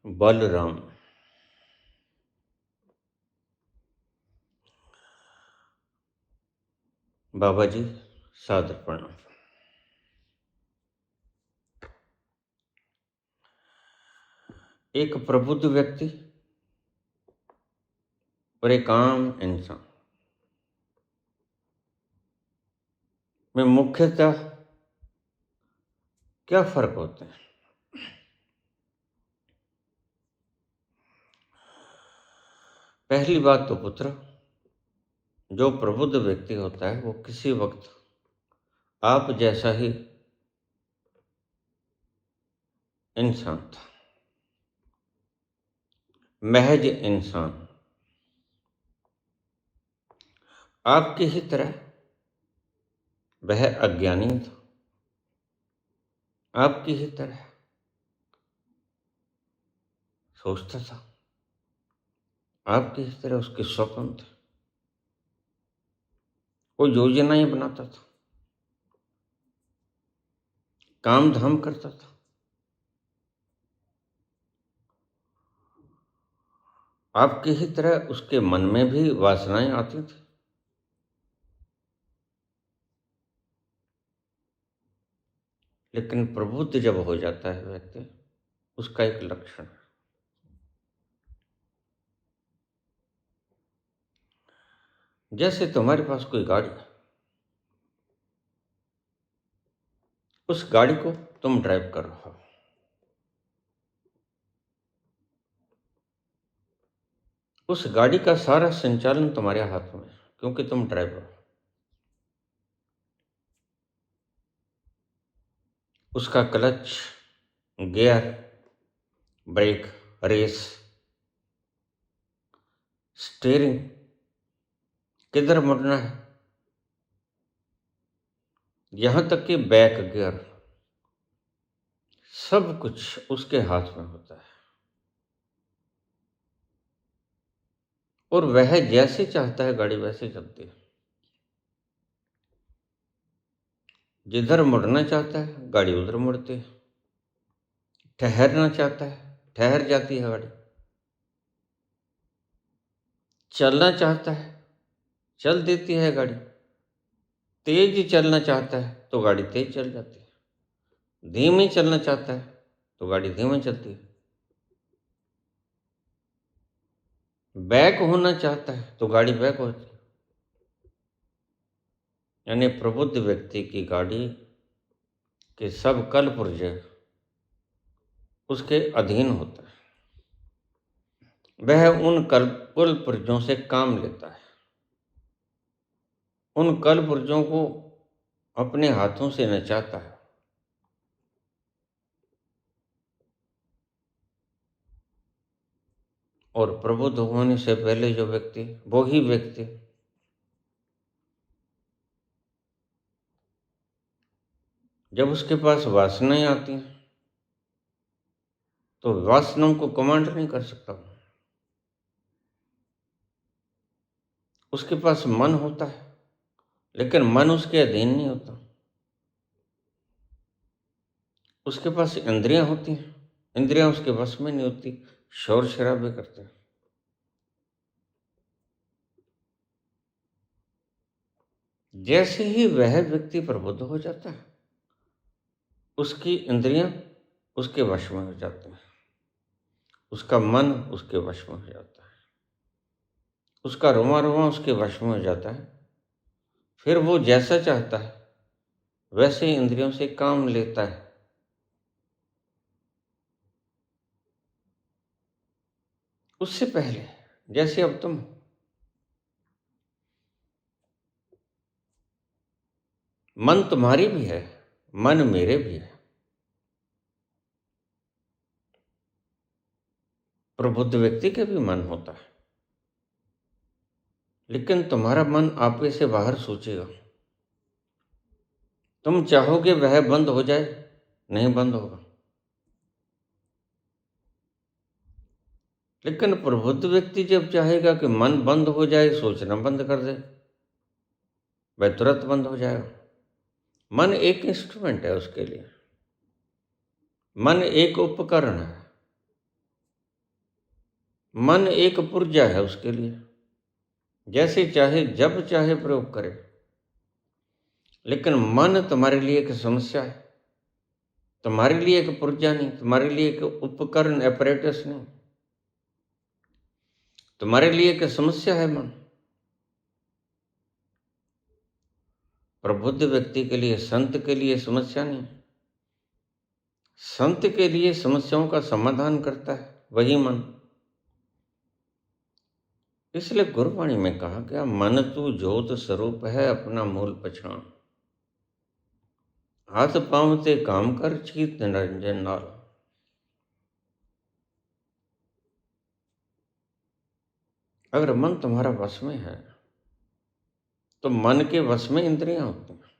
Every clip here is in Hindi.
बलराम। बाबा जी, सादर प्रणाम। एक प्रबुद्ध व्यक्ति और एक आम इंसान में मुख्यतः क्या फर्क होते हैं? पहली बात तो पुत्र, जो प्रबुद्ध व्यक्ति होता है वो किसी वक्त आप जैसा ही इंसान था, महज इंसान, आपकी ही तरह वह अज्ञानी था, आपकी ही तरह सोचता था, आपकी ही तरह उसके स्वप्न थे, वो योजनाएं बनाता था, काम धाम करता था, आपकी ही तरह उसके मन में भी वासनाएं आती थी। लेकिन प्रबुद्ध जब हो जाता है व्यक्ति, उसका एक लक्षण है, जैसे तुम्हारे पास कोई गाड़ी है, उस गाड़ी को तुम ड्राइव कर रहे हो, उस गाड़ी का सारा संचालन तुम्हारे हाथ में है, क्योंकि तुम ड्राइवर हो। उसका clutch, gear, brake, race, steering, किधर मुड़ना है, यहां तक कि बैक गियर, सब कुछ उसके हाथ में होता है। और वह जैसे चाहता है गाड़ी वैसे चलती है। जिधर मुड़ना चाहता है गाड़ी उधर मुड़ती है, ठहरना चाहता है ठहर जाती है गाड़ी, चलना चाहता है चल देती है गाड़ी, तेज चलना चाहता है तो गाड़ी तेज चल जाती है, धीमे चलना चाहता है तो गाड़ी धीमे चलती है, बैक होना चाहता है तो गाड़ी बैक होती है। यानी प्रबुद्ध व्यक्ति की गाड़ी के सब कल पुर्जे उसके अधीन होता है। वह उन कल पुर्जों से काम लेता है, उन कल पुर्जों को अपने हाथों से नचाता है। और प्रबुद्ध होने से पहले जो व्यक्ति, वो ही व्यक्ति जब उसके पास वासनाएं आती हैं तो वासनाओं को कमांड नहीं कर सकता। उसके पास मन होता है, लेकिन मन उसके अधीन नहीं होता। उसके पास इंद्रियां होती हैं, इंद्रियां उसके वश में नहीं होती, शोर शराबे करते हैं। जैसे ही वह व्यक्ति प्रबुद्ध हो जाता है, उसकी इंद्रियां उसके वश में हो जाती हैं, उसका मन उसके वश में हो जाता है, उसका रोमा रोमा उसके वश में हो जाता है। फिर वो जैसा चाहता है वैसे ही इंद्रियों से काम लेता है। उससे पहले जैसे अब तुम, मन तुम्हारी भी है, मन मेरे भी है। प्रबुद्ध व्यक्ति के भी मन होता है, लेकिन तुम्हारा मन आपे से बाहर सोचेगा। तुम चाहोगे वह बंद हो जाए, नहीं बंद होगा। लेकिन प्रबुद्ध व्यक्ति जब चाहेगा कि मन बंद हो जाए, सोचना बंद कर दे, वह तुरंत बंद हो जाएगा। मन एक इंस्ट्रूमेंट है उसके लिए, मन एक उपकरण है। मन एक पुर्जा है उसके लिए, जैसे चाहे जब चाहे प्रयोग करे। लेकिन मन तुम्हारे लिए एक समस्या है, तुम्हारे लिए एक पुर्जा नहीं, तुम्हारे लिए एक उपकरण एपरेटस नहीं, तुम्हारे लिए एक समस्या है मन। प्रबुद्ध व्यक्ति के लिए, संत के लिए समस्या नहीं, संत के लिए समस्याओं का समाधान करता है वही मन। इसलिए गुरुवाणी में कहा गया, मन तू ज्योत स्वरूप है अपना मूल पछाण, हाथ पांव ते काम कर चीत निरंजन नाल। अगर मन तुम्हारा वश में है तो मन के वश में इंद्रियां होती हैं।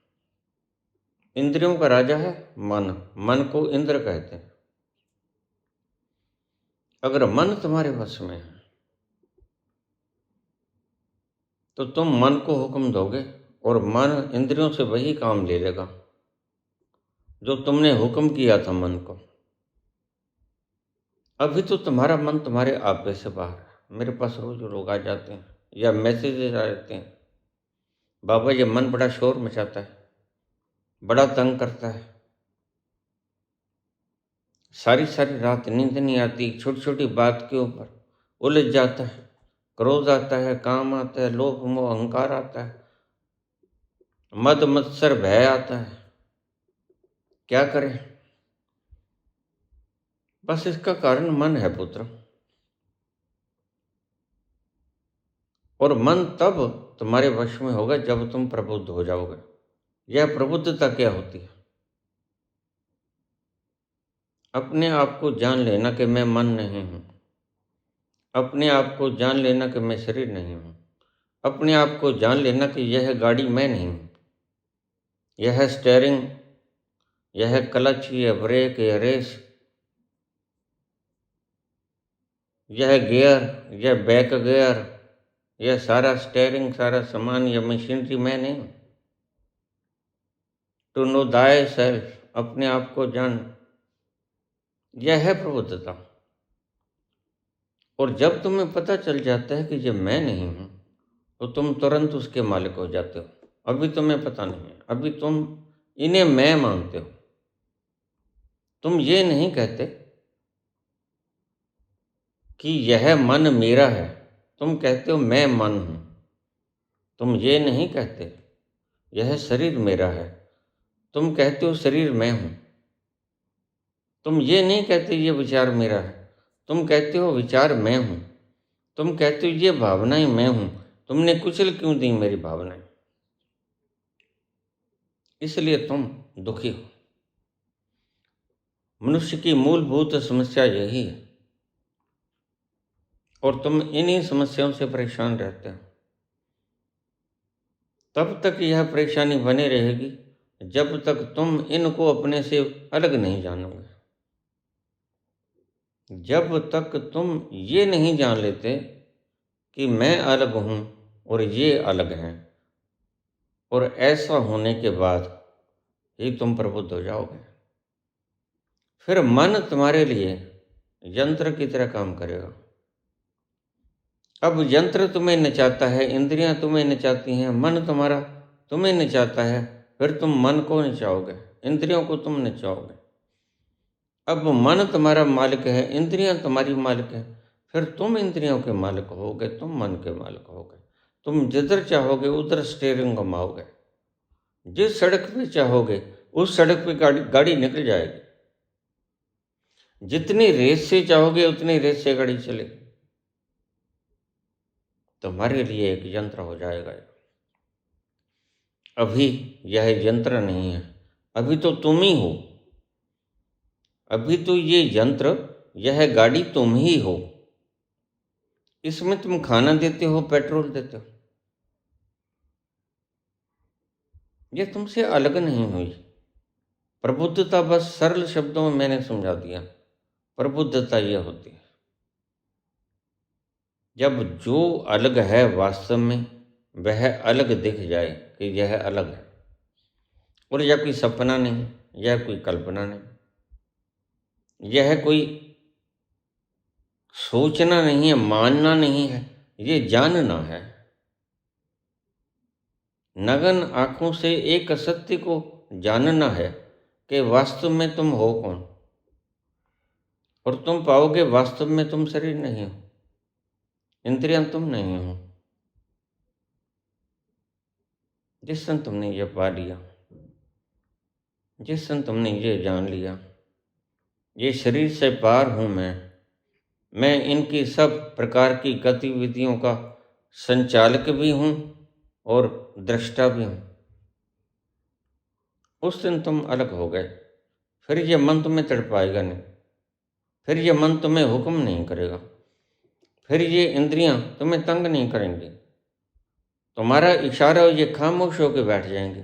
इंद्रियों का राजा है मन, मन को इंद्र कहते हैं। अगर मन तुम्हारे वश में है तो तुम मन को हुक्म दोगे और मन इंद्रियों से वही काम ले लेगा जो तुमने हुक्म किया था मन को। अभी तो तुम्हारा मन तुम्हारे आपे से बाहर है। मेरे पास रोज लोग आ जाते हैं या मैसेजेस आ जाते हैं, बाबा ये मन बड़ा शोर मचाता है, बड़ा तंग करता है, सारी सारी रात नींद नहीं आती, छोटी छोटी बात के ऊपर उलझ जाता है, क्रोध आता है, काम आता है, लोभ मोह अहंकार आता है, मद मत्सर भय आता है। क्या करें? बस इसका कारण मन है पुत्र। और मन तब तुम्हारे वश में होगा जब तुम प्रबुद्ध हो जाओगे। यह प्रबुद्धता क्या होती है? अपने आप को जान लेना कि मैं मन नहीं हूं, अपने आप को जान लेना कि मैं शरीर नहीं हूं, अपने आप को जान लेना कि यह गाड़ी मैं नहीं हूं, यह स्टीयरिंग, यह क्लच, यह ब्रेक, यह रेस, यह गियर, यह बैक गियर, यह सारा स्टीयरिंग, सारा सामान, यह मशीनरी मैं नहीं हूं। टू नो दाय सेल्फ, अपने आप को जान, यह है प्रबुद्धता। और जब तुम्हें पता चल जाता है कि ये मैं नहीं हूं तो तुम तुरंत उसके मालिक हो जाते हो। अभी तुम्हें पता नहीं है, अभी तुम इन्हें मैं मानते हो। तुम ये नहीं कहते कि यह मन मेरा है, तुम कहते हो मैं मन हूं। तुम ये नहीं कहते यह शरीर मेरा है, तुम कहते हो शरीर मैं हूं। तुम ये नहीं कहते ये विचार मेरा है, तुम कहते हो विचार मैं हूं। तुम कहते हो ये भावनाएं मैं हूं, तुमने कुचल क्यों दी मेरी भावनाएं? इसलिए तुम दुखी हो। मनुष्य की मूलभूत समस्या यही है और तुम इन्हीं समस्याओं से परेशान रहते हो। तब तक यह परेशानी बनी रहेगी जब तक तुम इनको अपने से अलग नहीं जानोगे। जब तक तुम ये नहीं जान लेते कि मैं अलग हूं और ये अलग हैं, और ऐसा होने के बाद ही तुम प्रबुद्ध हो जाओगे। फिर मन तुम्हारे लिए यंत्र की तरह काम करेगा। अब यंत्र तुम्हें नचाता है, इंद्रियां तुम्हें नचाती हैं, मन तुम्हारा तुम्हें नचाता है, फिर तुम मन को नचाओगे, इंद्रियों को तुम नचाओगे। अब मन तुम्हारा मालिक है, इंद्रियां तुम्हारी मालिक है, फिर तुम इंद्रियों के मालिक होगे, तुम मन के मालिक होगे। तुम जिधर चाहोगे उधर स्टीयरिंग घुमाओगे, जिस सड़क पे चाहोगे उस सड़क पे गाड़ी निकल जाएगी। जितनी रेस से चाहोगे उतनी रेस से गाड़ी चलेगी। तुम्हारे लिए एक यंत्र हो जाएगा। अभी यह यंत्र नहीं है, अभी तो तुम ही हो। अभी तो ये यंत्र, यह गाड़ी तुम ही हो। इसमें तुम खाना देते हो, पेट्रोल देते हो। यह तुमसे अलग नहीं हुई। प्रबुद्धता, बस सरल शब्दों में मैंने समझा दिया। प्रबुद्धता यह होती है जब जो अलग है वास्तव में वह अलग दिख जाए कि यह अलग है, और यह कोई सपना नहीं, यह कोई कल्पना नहीं, यह कोई सोचना नहीं है, मानना नहीं है, ये जानना है। नग्न आंखों से एक असत्य को जानना है कि वास्तव में तुम हो कौन, और तुम पाओगे वास्तव में तुम शरीर नहीं हो, इंद्रियां तुम नहीं हो। जिस दिन तुमने ये पा लिया, जिस दिन तुमने ये जान लिया, ये शरीर से पार हूं मैं इनकी सब प्रकार की गतिविधियों का संचालक भी हूं और दृष्टा भी हूं, उस दिन तुम अलग हो गए। फिर ये मन तुम्हें तड़पाएगा नहीं, फिर ये मन तुम्हें हुक्म नहीं करेगा, फिर ये इंद्रियां तुम्हें तंग नहीं करेंगी। तुम्हारा इशारा ये खामोश होकर बैठ जाएंगे।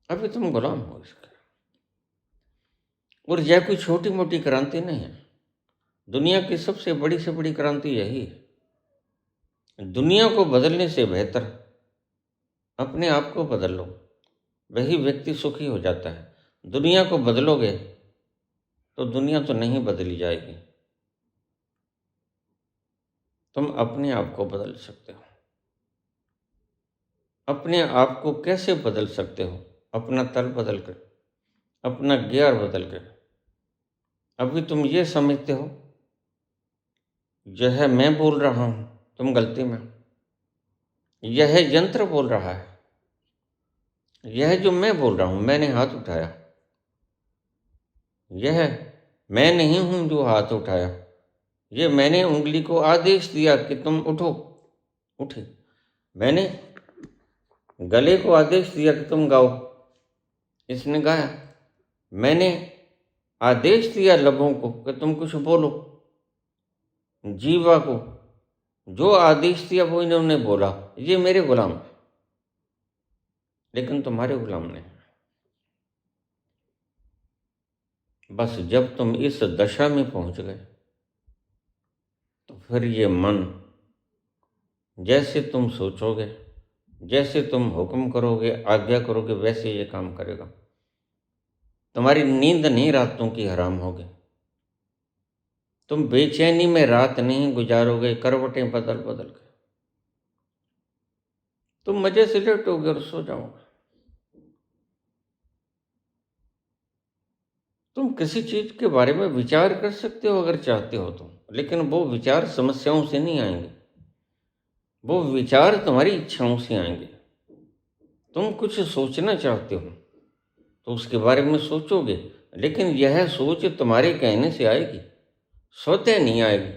अभी तुम गुलाम हो इसके। और यह कोई छोटी मोटी क्रांति नहीं है। दुनिया की सबसे बड़ी से बड़ी क्रांति यही है। दुनिया को बदलने से बेहतर अपने आप को बदल लो, वही व्यक्ति सुखी हो जाता है। दुनिया को बदलोगे तो दुनिया तो नहीं बदली जाएगी। तुम अपने आप को बदल सकते हो। अपने आप को कैसे बदल सकते हो? अपना तल बदल कर, अपना गियर बदल कर। अभी तुम ये समझते हो यह मैं बोल रहा हूं, तुम गलती में। यह यंत्र बोल रहा है। यह जो मैं बोल रहा हूं, मैंने हाथ उठाया, यह मैं नहीं हूं जो हाथ उठाया। ये मैंने उंगली को आदेश दिया कि तुम उठो, उठे। मैंने गले को आदेश दिया कि तुम गाओ, इसने गाया। मैंने आदेश दिया लबों को कि तुम कुछ बोलो। जीवा को जो आदेश दिया वो इन्होंने बोला। ये मेरे गुलाम, लेकिन तुम्हारे गुलाम नहीं। बस जब तुम इस दशा में पहुंच गए तो फिर ये मन जैसे तुम सोचोगे, जैसे तुम हुक्म करोगे, आज्ञा करोगे, वैसे ये काम करेगा। तुम्हारी नींद नहीं रातों की हराम होगी। तुम बेचैनी में रात नहीं गुजारोगे करवटें बदल बदल के। तुम मजे से लेटोगे और सो जाओगे। तुम किसी चीज के बारे में विचार कर सकते हो अगर चाहते हो तो, लेकिन वो विचार समस्याओं से नहीं आएंगे। वो विचार तुम्हारी इच्छाओं से आएंगे। तुम कुछ सोचना चाहते हो तो उसके बारे में सोचोगे, लेकिन यह सोच तुम्हारे कहने से आएगी, स्वतः नहीं आएगी।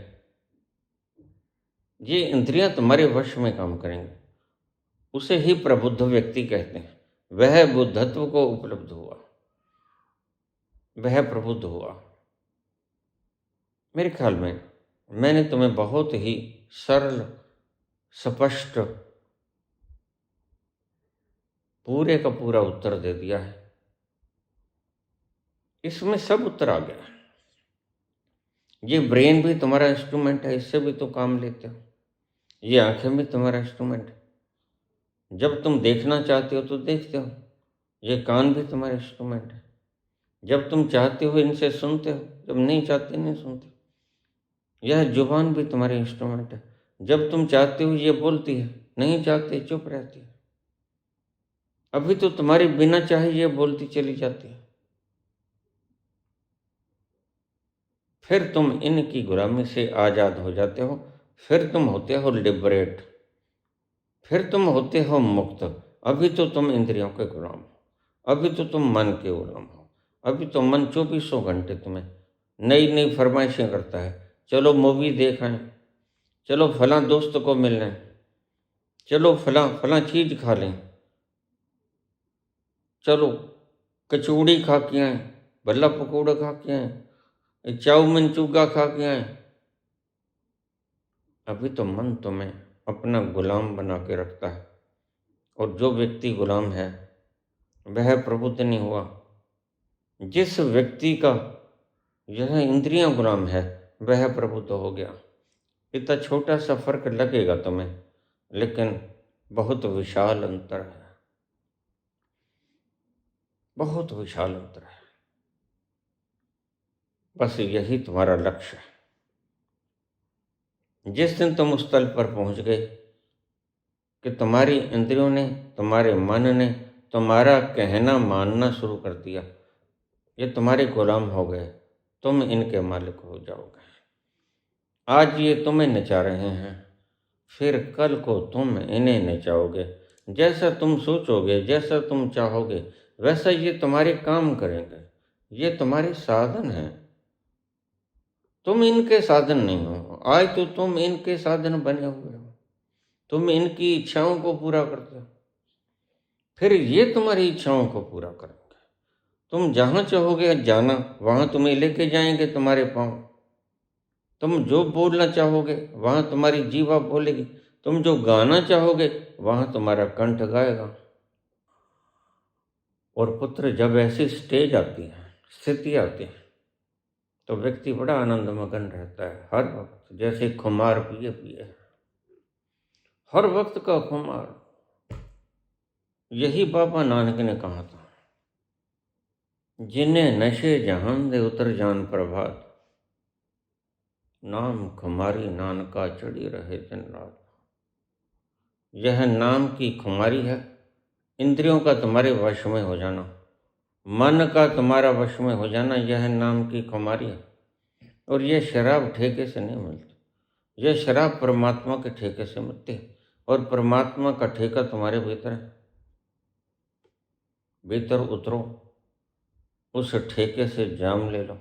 ये इंद्रियां तुम्हारे वश में काम करेंगे। उसे ही प्रबुद्ध व्यक्ति कहते हैं। वह बुद्धत्व को उपलब्ध हुआ, वह प्रबुद्ध हुआ। मेरे ख्याल में मैंने तुम्हें बहुत ही सरल, स्पष्ट, पूरे का पूरा उत्तर दे दिया है। इसमें सब उत्तर आ गया। ये ब्रेन भी तुम्हारा इंस्ट्रूमेंट है, इससे भी तो काम लेते हो। ये आंखें भी तुम्हारा इंस्ट्रूमेंट है। जब तुम देखना चाहते हो तो देखते हो। ये कान भी तुम्हारा इंस्ट्रूमेंट है। जब तुम चाहते हो इनसे सुनते हो, जब नहीं चाहते नहीं सुनते। यह जुबान भी तुम्हारे इंस्ट्रूमेंट है। जब तुम चाहते हो ये बोलती है, नहीं चाहते चुप रहती है। अभी तो तुम्हारे बिना चाहे ये बोलती चली जाती है। फिर तुम इनकी गुलामी से आजाद हो जाते हो। फिर तुम होते हो लिबरेट, फिर तुम होते हो मुक्त। अभी तो तुम इंद्रियों के गुलाम हो, अभी तो तुम मन के गुलाम हो। अभी तो मन 24 घंटे तुम्हें नई नई फरमाइशें करता है। चलो मूवी देख आए, चलो फलां दोस्त को मिल लें, चलो फलां फलां चीज खा लें, चलो कचौड़ी खा के आए, भल्ला पकौड़ा खा के आए, चाउमीन चूगा खा के आए। अभी तो मन तुम्हें अपना गुलाम बना के रखता है। और जो व्यक्ति गुलाम है वह प्रबुद्ध नहीं हुआ। जिस व्यक्ति का यह इंद्रियां गुलाम है वह प्रबुद्ध हो गया। इतना छोटा सा फर्क लगेगा तुम्हें, लेकिन बहुत विशाल अंतर है, बहुत विशाल अंतर है। बस यही तुम्हारा लक्ष्य है। जिस दिन तुम उस तल पर पहुंच गए कि तुम्हारी इंद्रियों ने, तुम्हारे मन ने तुम्हारा कहना मानना शुरू कर दिया, ये तुम्हारे गुलाम हो गए, तुम इनके मालिक हो जाओगे। आज ये तुम्हें नचा रहे हैं, फिर कल को तुम इन्हें नचाओगे। जैसा तुम सोचोगे, जैसा तुम चाहोगे, वैसा ये तुम्हारे काम करेंगे। ये तुम्हारे साधन हैं, तुम इनके साधन नहीं हो। आज तो तुम इनके साधन बने हुए हो, तुम इनकी इच्छाओं को पूरा करते हो, फिर ये तुम्हारी इच्छाओं को पूरा करेंगे। तुम जहाँ चाहोगे जाना, वहाँ तुम्हें लेके जाएंगे तुम्हारे पाँव। तुम जो बोलना चाहोगे वहाँ तुम्हारी जीवा बोलेगी, तुम जो गाना चाहोगे वहाँ तुम्हारा कंठ गाएगा। और पुत्र, जब ऐसी स्टेज आती है, स्थिति आती है, तो व्यक्ति बड़ा आनंद मगन रहता है हर वक्त, जैसे खुमार पिए पिए, हर वक्त का खुमार। यही बाबा नानक ने कहा था, जिन्हें नशे जहान दे उतर जान प्रभात, नाम खुमारी नानका चढ़ी रहे दिन रात। यह नाम की खुमारी है, इंद्रियों का तुम्हारे वश में हो जाना, मन का तुम्हारा वश में हो जाना, यह नाम की खुमारी है। और यह शराब ठेके से नहीं मिलती, यह शराब परमात्मा के ठेके से मिलती है। और परमात्मा का ठेका तुम्हारे भीतर है। भीतर उतरो, उस ठेके से जाम ले लो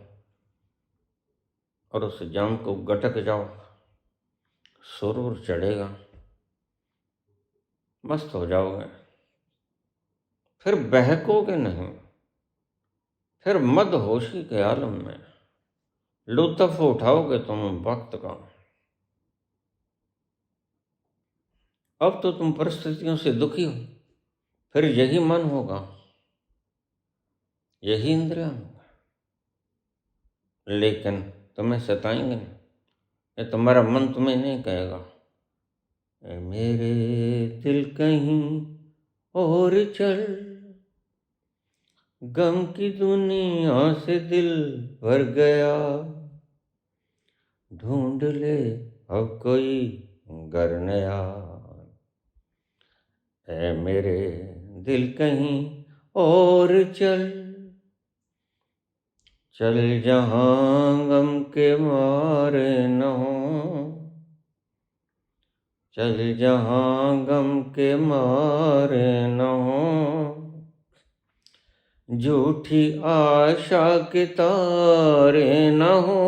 और उस जाम को गटक जाओ, सुरूर चढ़ेगा, मस्त हो जाओगे। फिर बहकोगे नहीं, फिर मदहोशी के आलम में लुत्फ उठाओगे तुम वक्त का। अब तो तुम परिस्थितियों से दुखी हो, फिर यही मन होगा, यही इंद्रियां होगा, लेकिन तुम्हें सताएंगे नहीं। ये तुम्हारा मन तुम्हें नहीं कहेगा, ए मेरे दिल कहीं और चल, गम की दुनिया से दिल भर गया, ढूंढ ले अब कोई घर नया। ए मेरे दिल कहीं और चल, चल जहां गम के मारे न हो, चल जहां गम के मारे न हो, झूठी आशा के तारे न हो,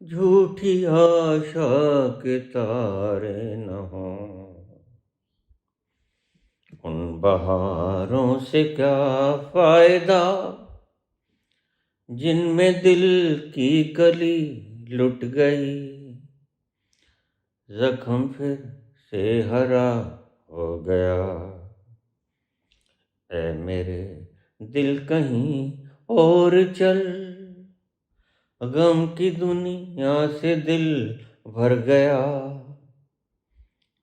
झूठी आशा के तारे न हो। उन बहारों से क्या फायदा जिनमें दिल की कली लुट गई, जख्म फिर से हरा हो गया। ऐ मेरे दिल कहीं और चल, गम की दुनिया से दिल भर गया,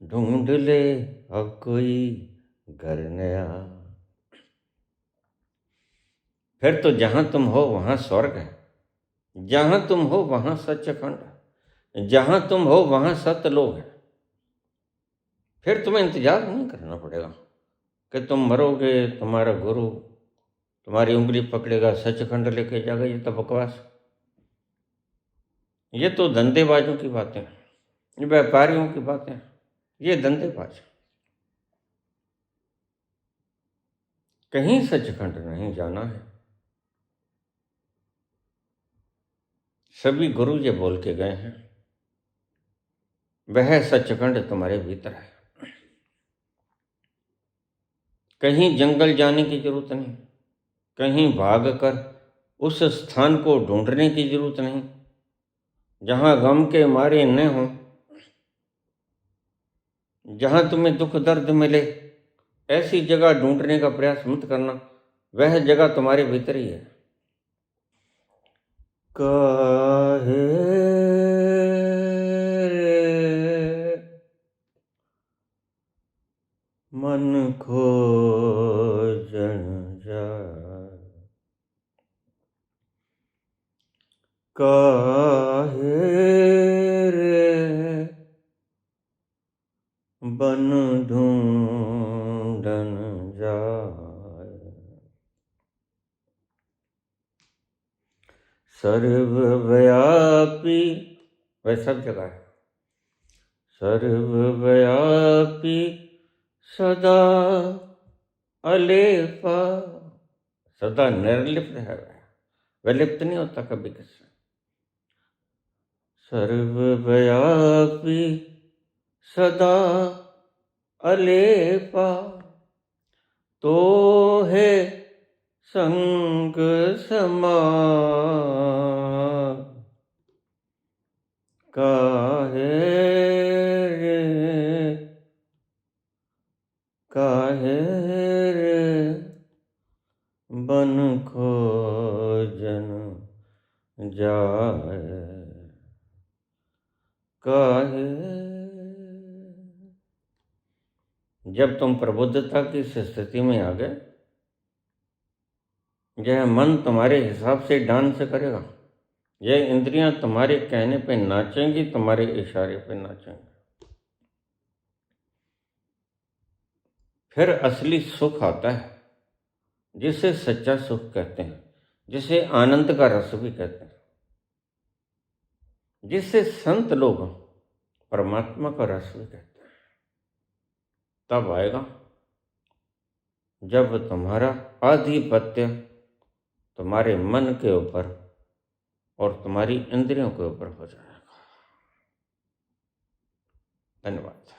ढूंढ ले अब कोई घर नया। फिर तो जहां तुम हो वहां स्वर्ग है, जहां तुम हो वहां सच्चखंड है, जहां तुम हो वहां सतलोक है। फिर तुम्हें इंतजार नहीं करना पड़ेगा कि तुम मरोगे, तुम्हारा गुरु तुम्हारी उंगली पकड़ेगा, सचखंड लेके जाएगा। ये तो बकवास, ये तो धंधेबाजों की बातें, ये व्यापारियों की बातें, ये धंधेबाज। कहीं सचखंड नहीं जाना है। सभी गुरु ये बोल के गए हैं, वह सचखंड तुम्हारे भीतर है। कहीं जंगल जाने की जरूरत नहीं, कहीं भाग कर उस स्थान को ढूंढने की जरूरत नहीं जहां गम के मारे न हो, जहां तुम्हें दुख दर्द मिले। ऐसी जगह ढूंढने का प्रयास मत करना, वह जगह तुम्हारे भीतर ही है। काहे मन खोजन जाए, काहे रे बन ढूंढन जाए। सर्वव्यापी, वह सब जगह है। सर्वव्यापी सदा अलेपा, सदा निर्लिप्त है वह लिप्त नहीं होता कभी किसी। सर्वव्यापी सदा अलेपा, तो है संग समान, काहे रे काहे रे बन खोजन जाए, काहे। जब तुम प्रबुद्धता की इस स्थिति में आ गए, यह मन तुम्हारे हिसाब से डांस करेगा, यह इंद्रियां तुम्हारे कहने पे नाचेंगी, तुम्हारे इशारे पे नाचेंगी। फिर असली सुख आता है, जिसे सच्चा सुख कहते हैं, जिसे आनंद का रस भी कहते हैं, जिसे संत लोग परमात्मा का रस भी कहते हैं। तब आएगा जब तुम्हारा आधिपत्य तुम्हारे मन के ऊपर और तुम्हारी इंद्रियों के ऊपर हो जाएगा। धन्यवाद।